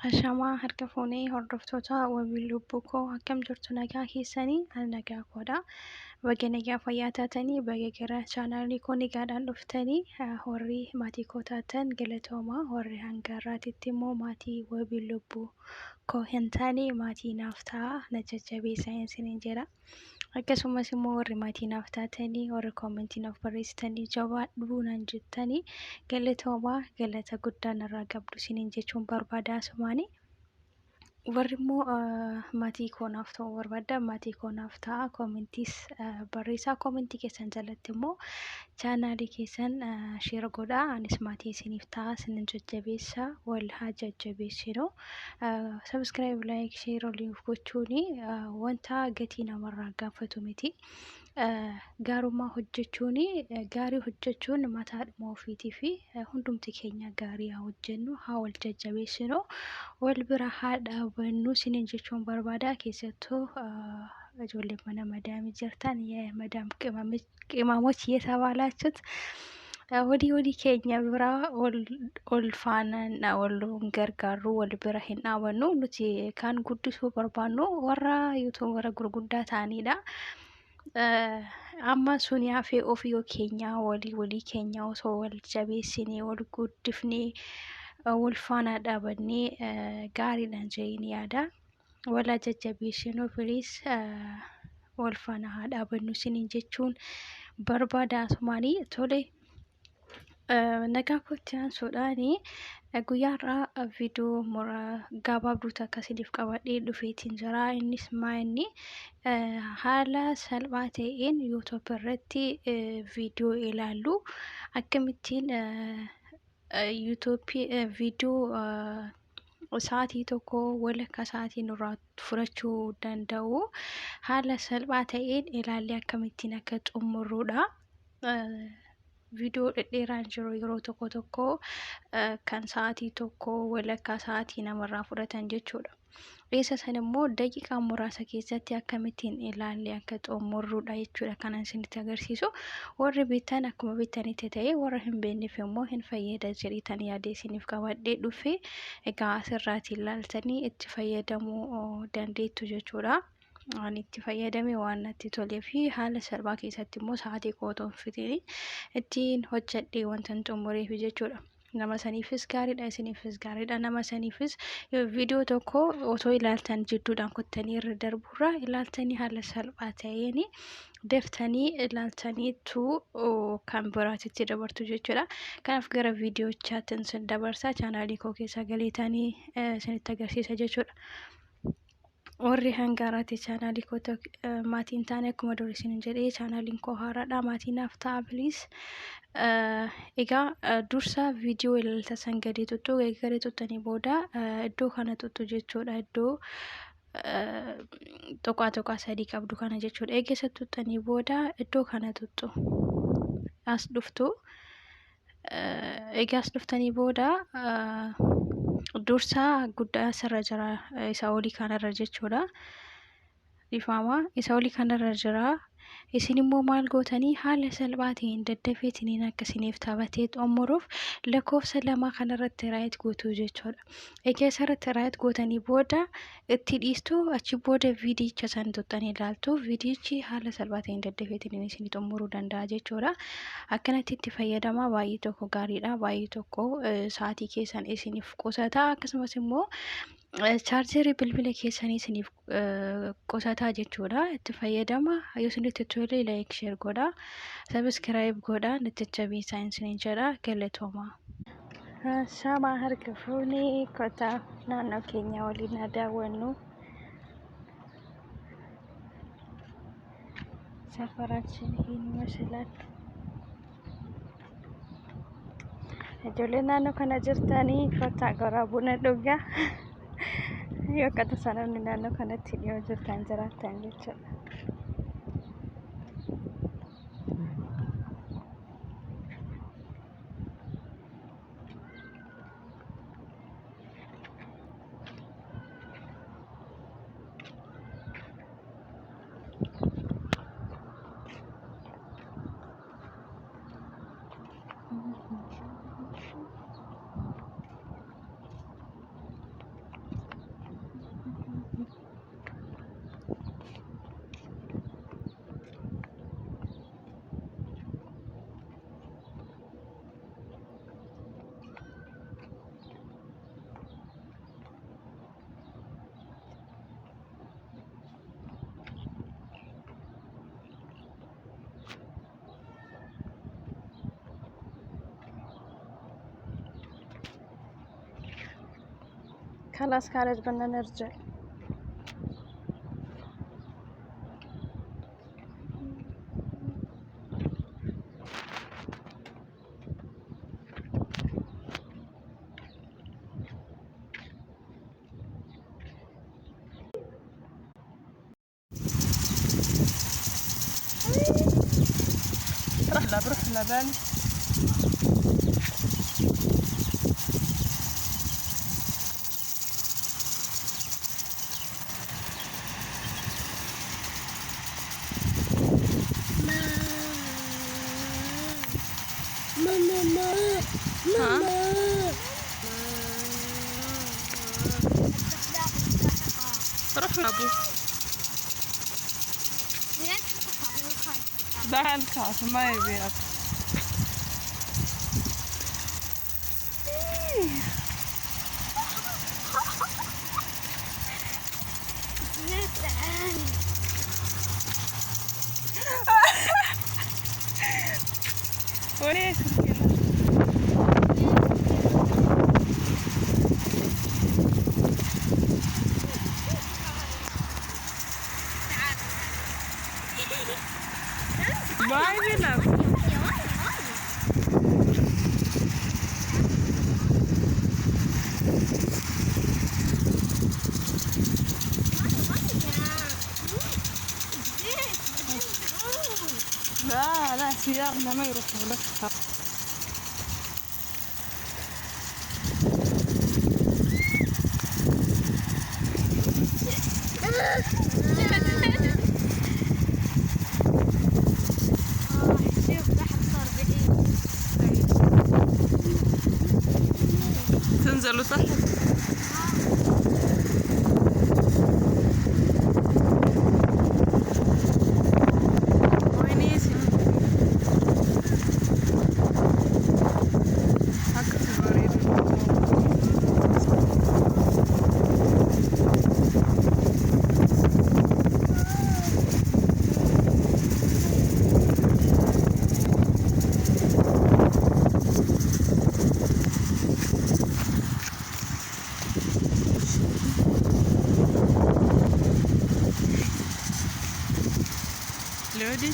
Ashamaa harka fuunee hordoftoota wobii lubuu koo akkam jirtu nagaa keessanii al nagaa koodha. Baga nagaa fayyaa taatanii baga gara chaanaalii koo nagaadhaan dhuftanii warri maatii koo taatan galatoomaa warri hangaarraatitti immoo maatii wobii lubuu koo hin taane maatii naaf ta'a na jajjabeessaa isiniin jedha. Akkasumas immoo warri maatii naaf taatanii warri koomentii naaf barreessitanii jabaadhuu naan jettanii galatoomaa galata guddaa narraa qabdu isiniin jechuun barbaada asumaanii. Warri immoo maatii koo naaf ta'uu barbaaddan maatii koo naaf ta'a koomentiis barreessaa koomentii keessan jalatti immoo chaanaalii keessan sheer godhaa anis maatii isiniif ta'a isinin jajjabeessaa wal haa jajjabeessinu. Subscribe like share oliif gochuuni wanta gatii namarraa gaafatu miti. Gaarummaa hojjechuun gaarii hojjechuun mataadhuma ofiitii fi hundumti keenya gaarii haa hojjennu haa wal jajjabeessinu wal bira haa dhaabannu isiniin jechuun barbaada. Keessattuu ijoollee mana madaamii jirtan የመዳም ቅመሞች እየተባላችሁት ወዲህ keenya bira ol faana waloon gargaarru wal bira hin dhaabannu nuti kan guddisuu barbaannu warra yuutuubara gurguddaa ta'anidha. Amma sun yaafee ofii keenya walii keenya osoo wal jabeessinee wal guddifnee wal faana dhaabannee gaariidhaan jedheen yaada. Wal jajjabeessinuu firiis wal faana haa dhaabannu isiniin jechuun barbaada asumaanii tole. Nagaa kootti aansuudhaani guyyaarraa viidiyoo gabaabduu takka isiniif qabadhee dhufeetiin jira. Innis inni haala salphaa ta'een yuutuub irratti viidiyoo ilaallu akkamittiin viidiyoo sa'aatii tokko walakkaa sa'aatii nurraa fudhachuu danda'u haala salphaa ta'een ilaallee akkamittiin akka xummurruudha. Viidiyoo dhedheeraan jiru yeroo tokko kan sa'aatii tokko walakkaa sa'aatii namarraa fudhatan jechuudha. Isa san immoo daqiiqaa murasa keessatti akkamittiin ilaallee akka xummurruudha jechuudha kanan isinitti agarsiisu. Warri beektan akkuma beektanitti ta'e warra hin beekneef immoo hin fayyada jedhitan yaadee isiniif qabadhee dhufe egaa asirraati ilaaltanii itti fayyadamuu dandeettu jechuudha. Ani itti fayyadame waan natti tolee fi haala salphaa keessatti immoo sa'aatii qootoo fitanii ittiin hojjedhee wanta xumureef jechuudha. Nama saniifis gaariidha isiniifis gaariidha. Nama saniifis viidiyoo tokko osoo ilaaltan jidduudhaan kuttanii irra darburra ilaaltanii haala salphaa ta'een deftanii ilaaltaniitu kan biraatitti dabartu jechuudha. Kanaaf gara viidiyoochaatiin sin dabarsaa chaanaalii koo keessa galeetanii isinitti agarsiisa jechuudha. Warri hangaaraati chaanaalii koo maatiin taane akkuma durii isin jedhee chaanaaliin koo haaraadha maatii naaf ta'a biliis. Egaa dursa viidiyoo ilaalta san gadi tuttu gadi tuttanii booda iddoo kana tuttu jechuudha. Iddoo tokkaa sadii qabdu kana jechuudha. Eegessa tuttanii booda iddoo kana tuttu as dhuftu. Egaa as dhuftanii booda dursa guddaa asirra jira isa olii kanarra jechuudha. Ifaama isa olii kanarra jira. Isin immoo maal gootanii haala salphaa ta'een daddafeetiin akka isiniif taphatee xummuruuf lakkoofsa lama kanarratti raayit gootuu jechuudha. Egaa asirratti raayit gootanii booda itti dhiistu achi booda viidiyicha san tuttanii ilaaltu viidiyichi haala salphaa ta'een daddafeetiin isin xummuruu danda'a jechuudha. Akkanatti itti fayyadamaa baay'ee tokko gaariidha baay'ee tokko sa'aatii keessan isiniif qusata akkasumas immoo chaarjerii bilbila keessanii isiniif qusataa jechuudha. Itti fayyadama yoo isinitti tole like share godhaa subscribe godhaa natti jajjabeessaa isiniin jedha galatoomaa. Shamaa harka fuunee kottaa naannoo keenya waliin haa daawwannu. Safaraችን ይህን ይመስላል. Ijoolleen naannoo kana jirtanii kottaa gara buna dhugaa. Yoo akka tasaa namni naannoo kanatti dhiyoo jirtan jiraattan jechuudha. خلاص خارج بدنا نرجع. بروح لبالي. روح لابو. ده الكاس ما يبيك. وليش باي بيلعب. لا سيارنا ما يروحوا لك. تنزلوا تحت. لودي